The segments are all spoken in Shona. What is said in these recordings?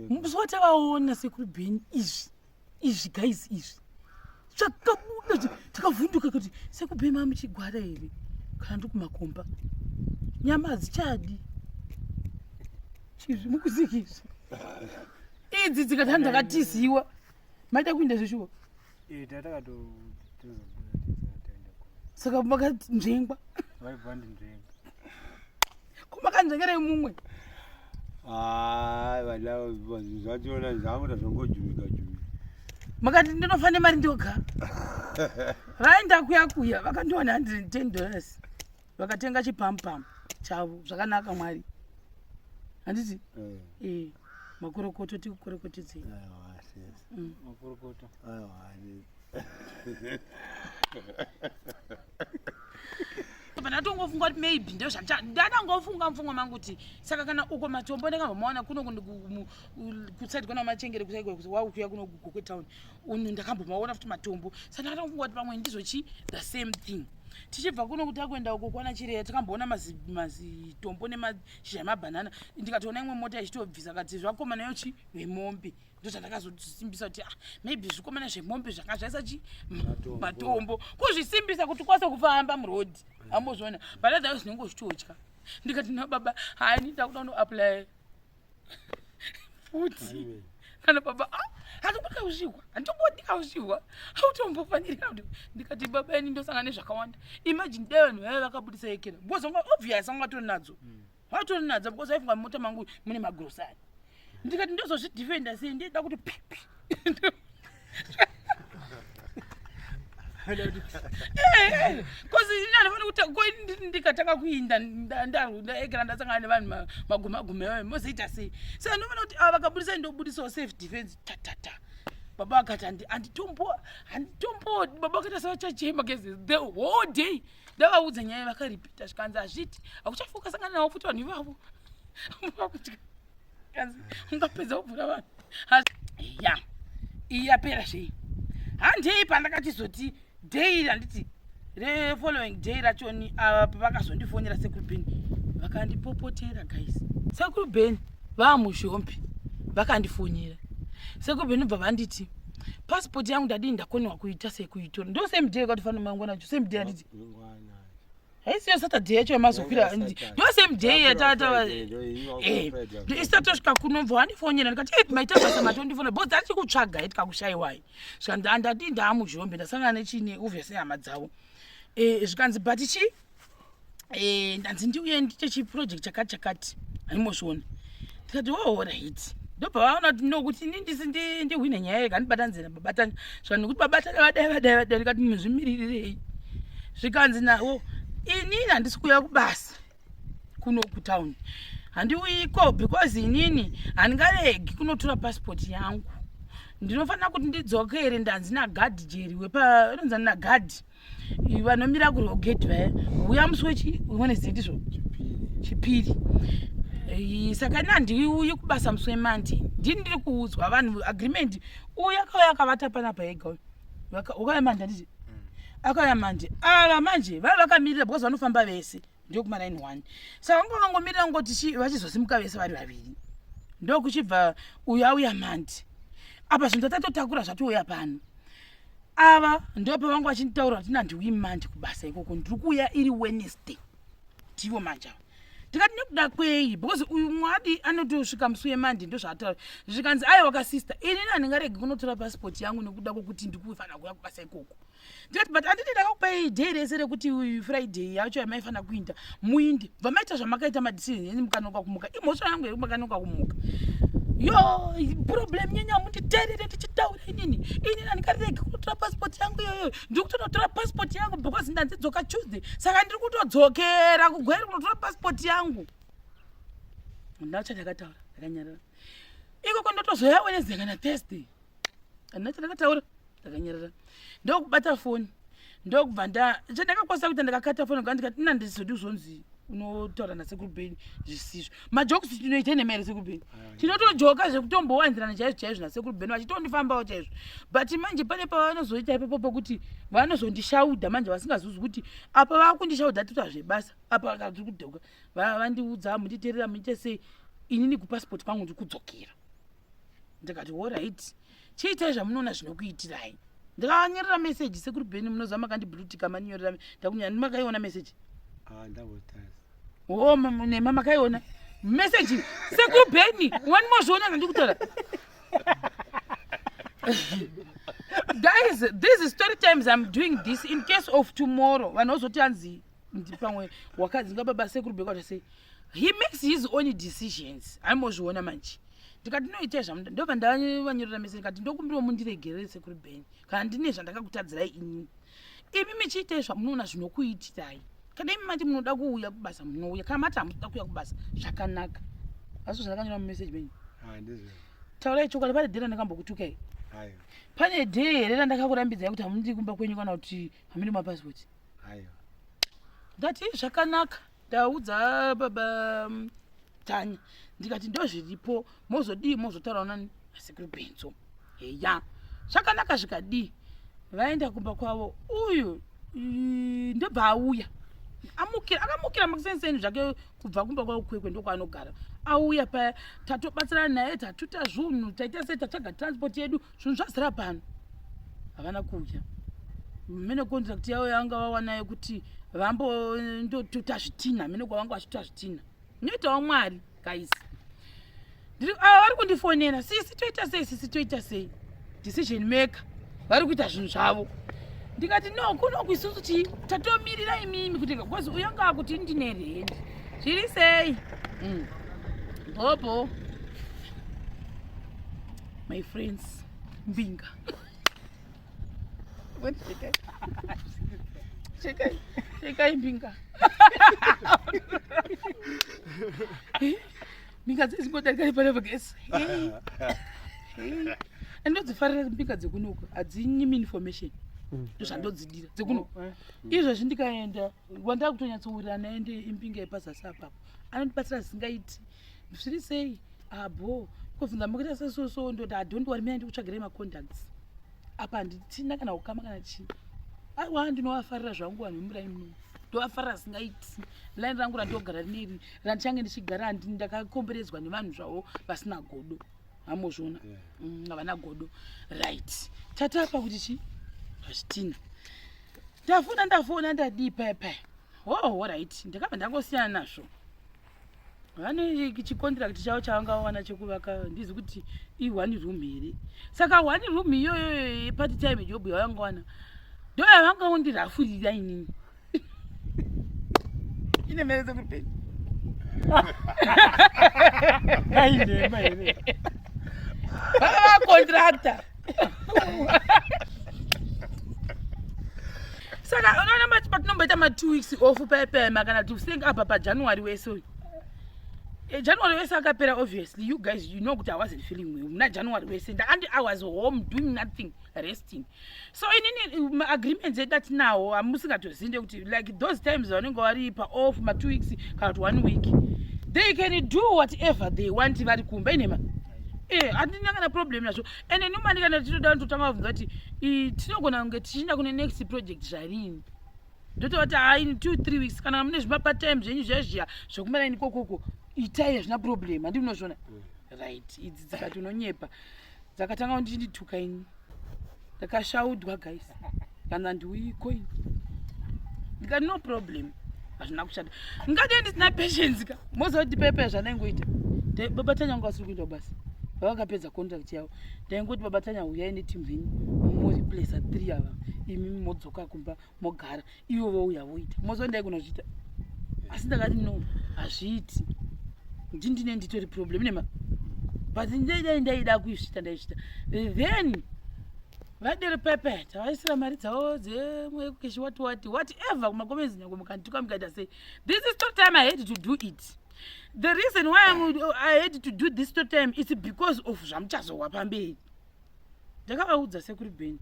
Muzoti vaona sekuru Beni izvi guys izvi zvakabuda takavhunduka kuti sekuru Beni mamuchigwara here kana ndikumakomba nyama hadzichadi chizvi mukuziki izvi idzi dzikati ndakatiziwa maita kuinda zveshuwa saka makati nzvengwa kumakanzvengera mumwe zvationa zvamuta zvongojumika makati ndinofane mari ndoga vaenda kuya vakandiwana $110 vakatenga chipampam chavo zvakanaka mwari handiti makorokoto tikukorokotedzei makorokoto ndatongofunga kuti maybe ndo ndadangofunga mfungo mangu kuti saka kana uko matombo ndakambomona kuno kusaidi kona machengere kusaidi waukuya kuno Gokwe town uno ndakambomaona futi matombo saka ndatongofunga kuti pamwe ndizochi the same thing tichibva kuno kuti akuenda uko kwana Chireya takamboona mazitombo nemashizha emabhanana ndikatoona imwe mota ichitobvisa kati zvakomana yochi vemombe ndozvandakazosimbisa kuti maybe zvikomana zvemombe zvanga zvaisa chi matombo kuzvisimbisa kuti kwase kufamba murodhi ambozviona badadzayo zvinenge zvichitotya ndikati na baba hai ndida kuda kunoapply futi kana baba handikuda kushikwa handingodika kushikwa hautombofanirika kuti ndikati baba ini ndosangana nezvakawanda imagine dai vanhu vaiva vakabudisa ekera because obvious vangatori nadzo vatori nadzo because vaifunga mumota mangu mune magrosari ndikati ndozozvidefenda sei ndida kuti pipi kozi inanofana kuti ndikatanga kuinda ndaekera ndasangana nevanhu magumagumeyo mozoita sei saka ndofana kuti vakabudisa ndobudisawo safe defense tatata baba akati handitombo baba akati asavachachema gezi the whole day ndavaudza nyaya vakaripita zvikanzi hazviti akuchafuka sangana navo futi vanhu ivavo ungapedza kubvura vanhu ya iyapera zvei handei pandakachizoti day handiti following day rachoni pavakazondifonera sekuru Beni vakandipopotera guys sekuru Beni vamuzhombi vakandifonera sekuru Beni bva vanditi passport yangu ndadii ndakoniwa kuita sekuitora ndo same day katofana mangwana nacho same day handiti haisiyo Saturday yacho yamazokwira ndo same day yatata isatosvika kunobva wandifonyera ndikati maita basa matondifona bhozi ari chikutsvaga tikakushaiwai zvika ndadii ndaamuzhombe ndasangana nechine obviously hama dzavo zvikanzi but ndanzi ndiuye ndiite chiproject chakati haimozviona ndikati right ndobva vaona kuti nokuti ndihwine nyaya yega ndibatanzira babatana zvika nekuti babatana vadai ndikati muzvimirirei zvikanzi nawo inini handisi kuuya kubasa kuno kutown handiuyiko because inini handingaregi kunotora passport yangu ndinofanira kuti ndidzokere ndanzi nagadhi jeri wepainonzi nagadhi vanomira kurogate vaya uya musi wechiwednesday ndizvo chipiri saka ina handiuyi kubasa musi wemonday ndini ndiri kuudzwa vanhu agreement uya kauya akavata panapa ega wakauya mande handiti akauya mande ava manje vava vakamirira because vanofamba vese ndokuma 91 saka vangomirira ngoti vachizosimuka vese vari vaviri ndokuchibva uyu auya mande apa zvinhu tatatotakura zvatiuya pano ava ndopa vangu vachinditaura kuti nandiuyi mande kubasa ikoko ndiri kuuya iri Wednesday ndivo manje ava ndikati nekuda kwei because uyu mwadi anotosvika musi wemande ndozvaataura zvikanzi aiwa kasista inini handingaregi kunotora passport yangu nekuda kwokuti ndikufanira kuuya kubasa ikoko ndikati but handiti ndakakupai day rese rekuti Friday yacho yamaifanira kuinda muinde bva maita zvamakaita madecision yenyu mukanonoka kumuka imhosva yangu yekumukanonoka kumuka yo problem nyanya munditerere tichitaura inini handingaregi kunotora passport yangu iyoyo ndiri kutonotora passport yangu because ndanzidzoka Tuesday saka ndiri kutodzokera kugweri kunotora passport yangu ndacho ndakataura ndakanyarara ikoko ndotozoya Wednesday kana Thursday ndacho ndakataura ndakanyarara ndokubata foni ndokubva chandakakwasa kuti ndakakata foni ndikati ina ndizodi uzonzi unotaura nasekuru Beni zvisizvo majokisi tinoita nemaere sekuru Beni tinotojoka zvekutombowanzirana chaizvo chaizvo nasekuru Beni vachitondifambawo chaizvo but manje pane pavanozoita ipapo pokuti vanozondishaudha manje vasingazuzi kuti apa vakundishaudha tita zvebasa apa vakazvi kudhoka vandiudza munditerera muite sei inini kupassport kwangu ndiri kudzokera ndikati alright chiitai zvamunoona zvinokuitirai. Ndikanyerera message sekuru Beni munoziva makandiblutika maninyorera ndakunya makaiona message. Oh nema makaiona message sekuru Beni wani mozviona zvandikutaura. Guys, this is story times. I'm doing this in case of tomorrow. Vanozoti anzi ndipamwe wakadzinga baba sekuru Beni say he makes his own decisions. Aimozviona manje. Ndikati noita zvamuda ndobva ndavanyorera message ndikati ndokumbira mundiregerere sekuru Beni kana ndine zvandakakutadzirai inini. Imi michiita zvamunoona zvinokuitirai. Kana imi manje munoda kuuya kubasa munouya kana mati hamuda kuuya kubasa zvakanaka. Asi zvandakanyora mumessage Beni. Taurai chokwadi pane dhera ndakambokutukai. Pane day here ndakakurambidzai kuti hamundi kumba kwenyu kana kuti hamuni mapassport. Ndati zvakanaka ndaudza baba Tanya ndikati ndozviripo mozodii mozotaura nani sekuru Benzo. Heya zvakanaka zvikadii vaenda kumba kwavo uyu ndobva auya akamukira makusenseni zvake kubva kumba kwavo kwekwe ndokwaanogara auya paya tatobatsirana naye tatuta zvinhu taita sei tatsvaga transport yedu zvinhu zvazara pano havana kuuya mene contract yavo yanga wawanayo kuti vambo ndotuta zvitina mene kwavanga vachituta zvitina noitawo Mwari kaisi vari kundifonera sisi toita sei decision maker vari kuita zvinhu zvavo. Ndikati no kunoku isusu ti tatomirira imimi kuti because uyanga kuti ndine rendi zviri sei. Bobo my friends Mbinga chekai Mbinga Mbinga dzisingodarika pane vagesi ndodzifarira Mbinga dzekunuka hadzinyimi information ndozvandodzidira dzekunuka izvozvi ndikaenda wandava kutonyatsourira naende Mbinga yepazasi apapo anondibatsira zvisingaiti zviri sei abo kubvunza mukuita sesoso ndoti don't worry mina ndikutsvagirei macontacts apa handitina kana ukama kana chii aiwa ndinovafarira zvangu vanhu vemurai muno ndovafarira zvisingaiti laini rangu randogara rineri randichange ndichigara ndakakomberedzwa nevanhu zvavo vasina godo hamozviona havana godo right tatapa kuti chii hazvitina ndafona ndadii paya alright ndakabva ndangosiyana nazvo. Vane chicontract chavo chavanga wawana chekuvaka ndizi kuti i1 room here saka 1 room iyoyo part time job yavanga wana ndo yavanga undirafurira inini ine mere sekuru ainema here contractor saka unaona mati patinomboita ma 2 weeks off payapayama kana tiusenga apa pajanuary wese January wese akapera obviously you guys you know kuti I wasn't feeling well muna January wese I was home doing nothing resting so inini agreements that now amusingatozinde kuti like those times vanenge vari pa off ma 2 weeks kana 1 week they can do whatever they want vari kumba inema handina kana problem nazvo ende nomani kana tinoda ndotanga kubvunza kuti tinogona kunge tichinda kune next project zvarini ndototi hai 2-3 weeks kana mune zvima time zvenyu zvezviya zvokumaraini kokoko itai hazvina problem handi munozviona right idzi dzakati unonyepa dzakatanga kundituka ini ndakashaudwa guys kana ndiuikoini ndikati no problem hazvina kushata ngati ndisina patience ka mozoti pepe zvanaingoita baba Tanya wanga asiri kuita basa vakapedza contract yavo ndaingoti baba Tanya uyai netimu venyu moreplace 3 ava imi modzoka kumba mogara ivo vouya voita mozondai kunozviita asi ndakati no hazviiti ndine nditori problem nema but ndaida kuisvita ndaisvita then vadere pepe tavaisira mari dzavo dzemwekeshi whatever kumakomenzi nyange mukandituka mukaita sei this is story time I had to do it. The reason why I had to do this story time is because of zvamuchazowa pamberi ndakavaudza sekuru Beni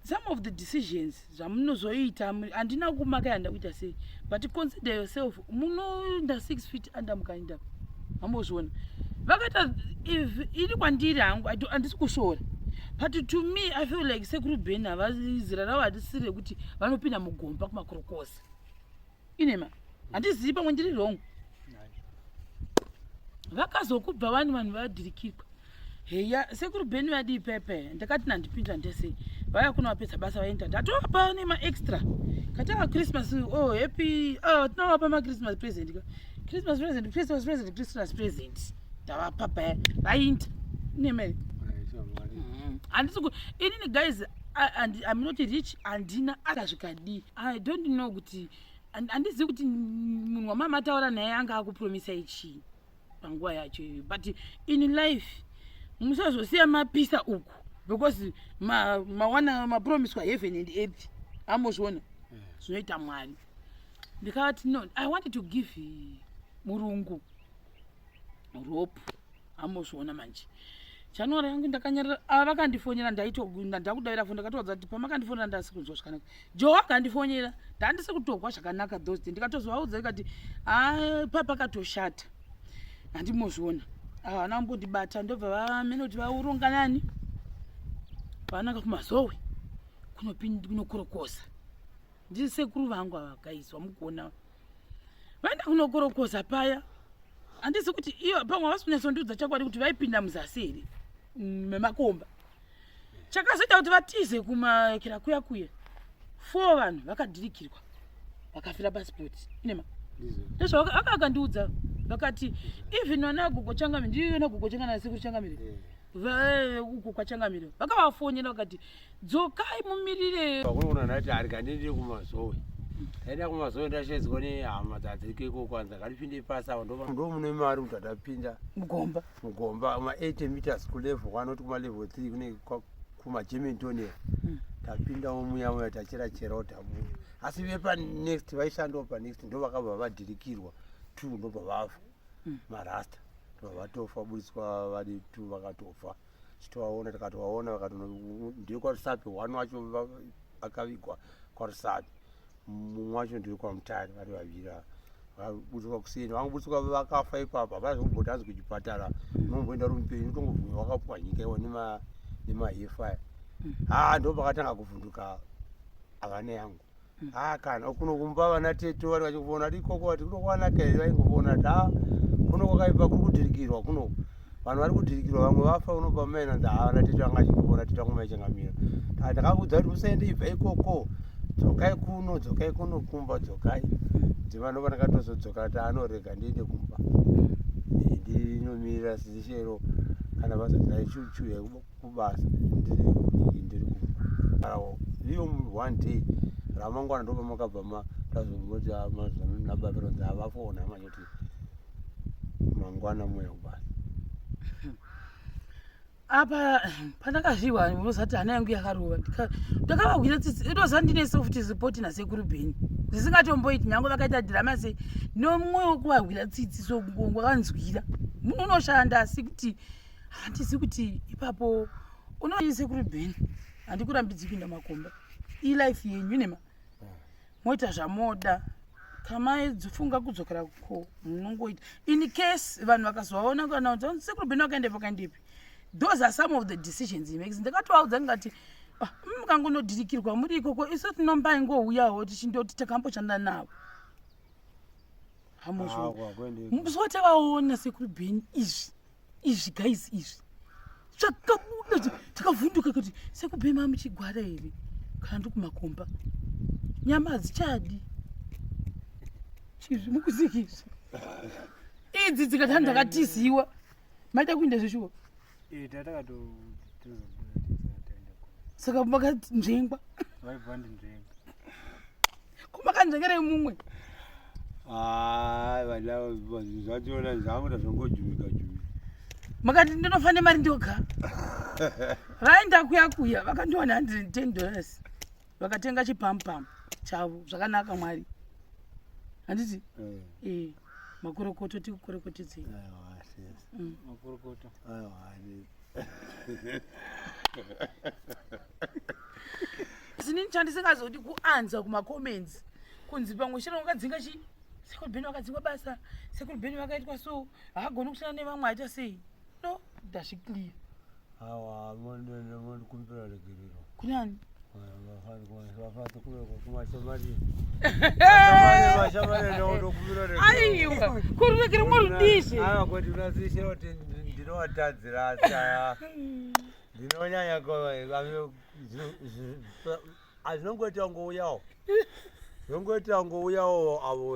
some of the decisions zvamunozoita handina kumaka yanda kuita sei but consider yourself munoenda 6 feet under mukaenda hamozviona vakaita iri kwandiri hangu handisi kushora but to me I feel like sekuru Beni havazira ravo hadisire kuti vanopinda mugomba kumakrokosi inema handizivi pamwe ndiri wrong vakazokubva vanhu vadhirikirwa heya sekuru Beni vadi pepe ndakati nandipinda ndese vaya kuna wapedza basa vaenda ndatovapa nemaextra kati Christmas happy tinovapa machristmas present Christmas present ndavapa paya vainda nemene handisi inini guys I'm not rich handina akazvikadii I don't know kuti handizivi kuti munhu wamama ataura naye anga akupromisai chii panguva yacho iyoyo but in life musazosiya mapisa uku because mawana mapromiswa heaven and earth ambozviona zvinoita Mwari. Ndikati no, I wanted to give Murungu rope ambozviona manje chanora yangu ndakanyarira vakandifonera ndakudavira fo ndakatodza kuti pamakandifonera ndasi kunzwa zvakanaka Joe akandifonyera ndandisi kutogwa zvakanaka those days ndikatozovaudza ikati papakatoshata handimozviona havana mbondibata ndobva vamene kuti vauronga nani vananga kumazowe kunokorokosa ndiri sekuru vangu ava kaiswa mukuona vaenda kunokorokosa paya handisi kuti iyo pamwe vasi kunyasondiudza chakwadi kuti vaipinda muzasi here memakomba chakazoita kuti vatize kumakira kuya 4 vanhu vakadhirikirwa vakafira pasipoti inema ndezvavakandiudza vakati even vana agogo Changamire ndiyo nagogo Changamire nasekuru Changamire uko kwaChangamire vakavafonyera vakati dzokai mumirire kunoona ndati arikandiende kumazowe ndaenda kumazowe ndashedzwa nehama dzadzirikeko kwanza ngatipinde pasi apo ndo mune mari kuti atapinda mugomba ma8 meters kulevel 1 oti kumalevel 3 kune kumagementonia tapinda muya tachera utabuya asi vepanext vaishandawo panext ndo vakabva vadhirikirwa 2 ndobva vafa marasta ndobva vatofa budiswa vari 2 vakatofa chitovaona tikatovaona vakati ndiri kwaRusape 1 wacho vakavigwa kwaRusape mumwe wacho ndiri kwaMutare vari vaviri vakabutswa kuseni vangobutswa vakafa ipapo hapana zvekubhoti hanzi kuchipatara unomboenda rumupeni utongobvunywa wakapwanyika iwa nemahefa ndo pakatanga kuvhunduka avana yangu kana kuno kumba vana teto vari vachikuona ati ikoko ati kuno kwanaka here vaingokuona ati kuno kwakaipa kuri kudhirikirwa kuno vanhu vari kudhirikirwa vamwe vafa unopa maina nzi vana teto anga achingopona teto angu maichangamira ndakaudza kuti musaende ibva ikoko dzokai kuno kumba dzokai dzima ndopa ndakatozodzoka ti anorega ndiende kumba ndinomirira zishero kana basa ndaichuchuya kubasa ndiri kumba iyo 1 day ramangwana ndopa makabva tazomoti nababironzi avafona manyoti mangwana moya kubasa apa pandakazviwa vozati hana yangu yakarova ndakavagwira tsitsi ndozandinese futi zipoti nasekuru Beni zvisingatomboiti nyange vakaita dhirama sei nomumwe wekuvagwira tsitsi sowakanzwira munhu unoshanda asi kuti handisi kuti ipapo unosekuru Beni handikurambidzwi kuinda makomba ilife yenyu nema moita zvamoda kamaifunga kudzokera ko munongoita in case vanhu vakazovaona kana kuti sekuru Beni wakaendepo wakaendepi. Those are some of the decisions he makes. Ndakatovaudza ngati mukangonodhirikirwa muri ikoko isu tinombai ngouyawo tichindoti takamboshanda navo hamuzotavaona sekuru Beni izvi guys izvi zvakabuda takavhunduka kuti sekuru Beni mamuchigwara here kana ndikumakomba nyama hadzichadi chizvi mukuzikizvi idzi dzikati ndakatiziwa maita kuinda zvishuwa saka makati nzvengwa kumakanzvengerei mumwe zvachiona zvakuda zvongojumika makati ndinofane mari ndoga vaenda kuya vakandiwana $110 vakatenga chipampam chavo zvakanaka Mwari handiti makorokoto tikukorokotedzei makorokoto sinini chandisingazoti kuanza kumacomments kunzi pamwe shira wakadzinga chi sekuru Beni wakadzingwa basa sekuru Beni wakaitwa so haagoni kushanda nevamwe aita sei no ndazviclear kumpira regerero kunani aiwa kururekere mwarudishe ndinowatadzira saya ndinonyanya azvinongoita ngouyawo avo